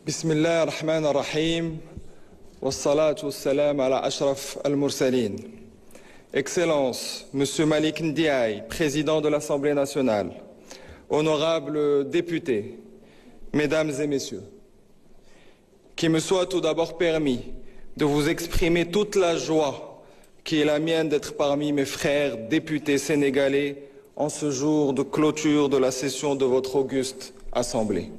بسم الله الرحمن الرحيم والصلاة والسلام على أشرف المرسلين. Excellences, Monsieur Malik Ndiaye, Président de l'Assemblée nationale, honorables députés, Mesdames et Messieurs, qu'il me soit tout d'abord permis de vous exprimer toute la joie qui est la mienne d'être parmi mes frères députés sénégalais en ce jour de clôture de la session de votre auguste Assemblée.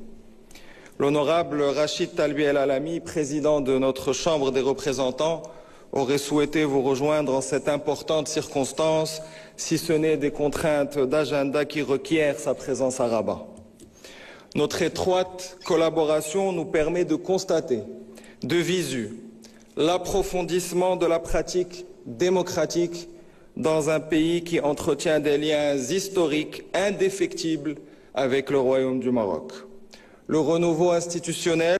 L'honorable Rachid Talbi El Alami, président de notre Chambre des représentants, aurait souhaité vous rejoindre en cette importante circonstance, si ce n'est des contraintes d'agenda qui requièrent sa présence à Rabat. Notre étroite collaboration nous permet de constater, de visu, l'approfondissement de la pratique démocratique dans un pays qui entretient des liens historiques indéfectibles avec le Royaume du Maroc. Le renouveau institutionnel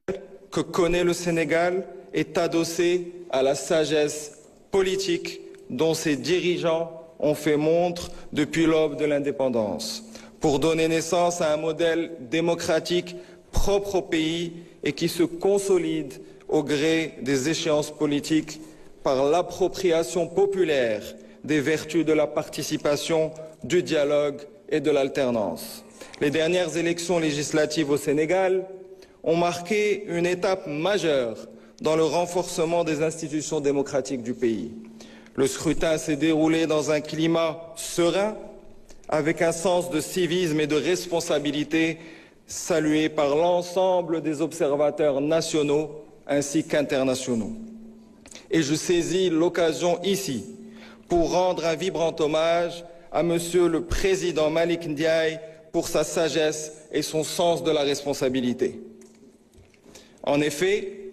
que connaît le Sénégal est adossé à la sagesse politique dont ses dirigeants ont fait montre depuis l'aube de l'indépendance, pour donner naissance à un modèle démocratique propre au pays et qui se consolide au gré des échéances politiques par l'appropriation populaire des vertus de la participation, du dialogue et de l'alternance. Les dernières élections législatives au Sénégal ont marqué une étape majeure dans le renforcement des institutions démocratiques du pays. Le scrutin s'est déroulé dans un climat serein, avec un sens de civisme et de responsabilité salué par l'ensemble des observateurs nationaux ainsi qu'internationaux. Et je saisis l'occasion ici pour rendre un vibrant hommage à Monsieur le Président Malik Ndiaye pour sa sagesse et son sens de la responsabilité. En effet,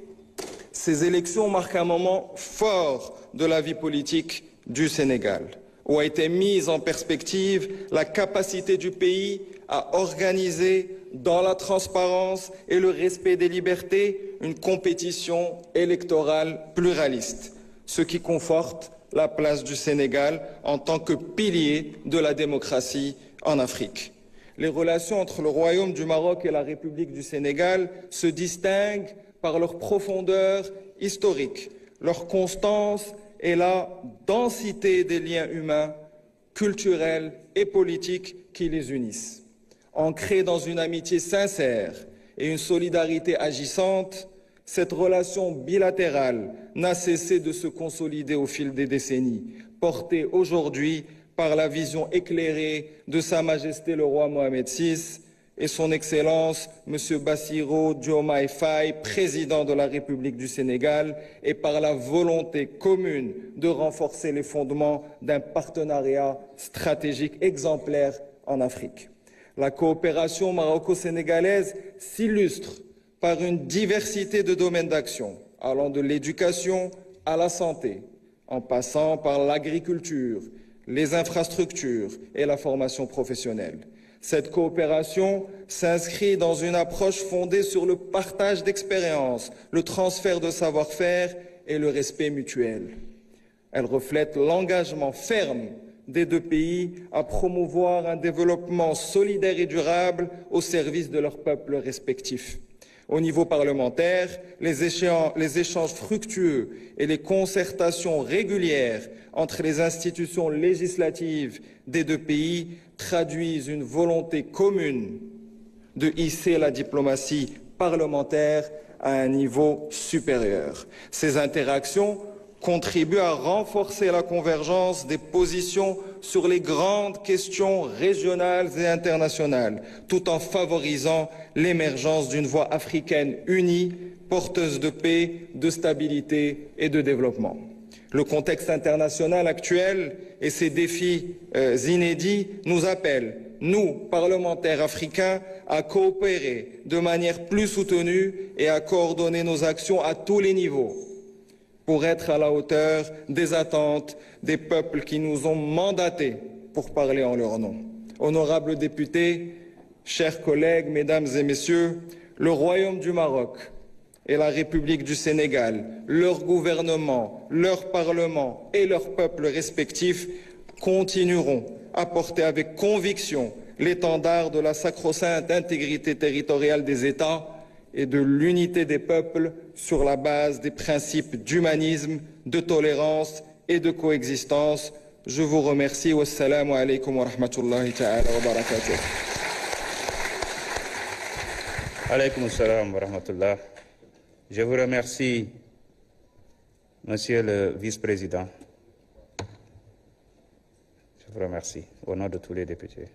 ces élections marquent un moment fort de la vie politique du Sénégal, où a été mise en perspective la capacité du pays à organiser dans la transparence et le respect des libertés une compétition électorale pluraliste, ce qui conforte la place du Sénégal en tant que pilier de la démocratie en Afrique. Les relations entre le Royaume du Maroc et la République du Sénégal se distinguent par leur profondeur historique, leur constance et la densité des liens humains, culturels et politiques qui les unissent. Ancrée dans une amitié sincère et une solidarité agissante, cette relation bilatérale n'a cessé de se consolider au fil des décennies, portée aujourd'hui par la vision éclairée de Sa Majesté le roi Mohamed VI et son Excellence M. Bassirou Diomaye Faye, président de la République du Sénégal, et par la volonté commune de renforcer les fondements d'un partenariat stratégique exemplaire en Afrique. La coopération maroco-sénégalaise s'illustre par une diversité de domaines d'action, allant de l'éducation à la santé, en passant par l'agriculture, les infrastructures et la formation professionnelle. Cette coopération s'inscrit dans une approche fondée sur le partage d'expériences, le transfert de savoir-faire et le respect mutuel. Elle reflète l'engagement ferme des deux pays à promouvoir un développement solidaire et durable au service de leurs peuples respectifs. Au niveau parlementaire, les échanges fructueux et les concertations régulières entre les institutions législatives des deux pays traduisent une volonté commune de hisser la diplomatie parlementaire à un niveau supérieur. Ces interactions contribuent à renforcer la convergence des positions sur les grandes questions régionales et internationales, tout en favorisant l'émergence d'une voie africaine unie, porteuse de paix, de stabilité et de développement. Le contexte international actuel et ses défis inédits nous appellent, nous, parlementaires africains, à coopérer de manière plus soutenue et à coordonner nos actions à tous les niveaux pour être à la hauteur des attentes des peuples qui nous ont mandatés pour parler en leur nom. Honorables députés, chers collègues, mesdames et messieurs, le Royaume du Maroc et la République du Sénégal, leur gouvernement, leur parlement et leurs peuples respectifs continueront à porter avec conviction l'étendard de la sacro-sainte intégrité territoriale des États et de l'unité des peuples sur la base des principes d'humanisme, de tolérance et de coexistence. Je vous remercie. Wassalamu alaikum wa rahmatullahi ta'ala wa barakatuh. Alaykoum salam wa rahmatullah. Je vous remercie, Monsieur le Vice-président. Je vous remercie au nom de tous les députés.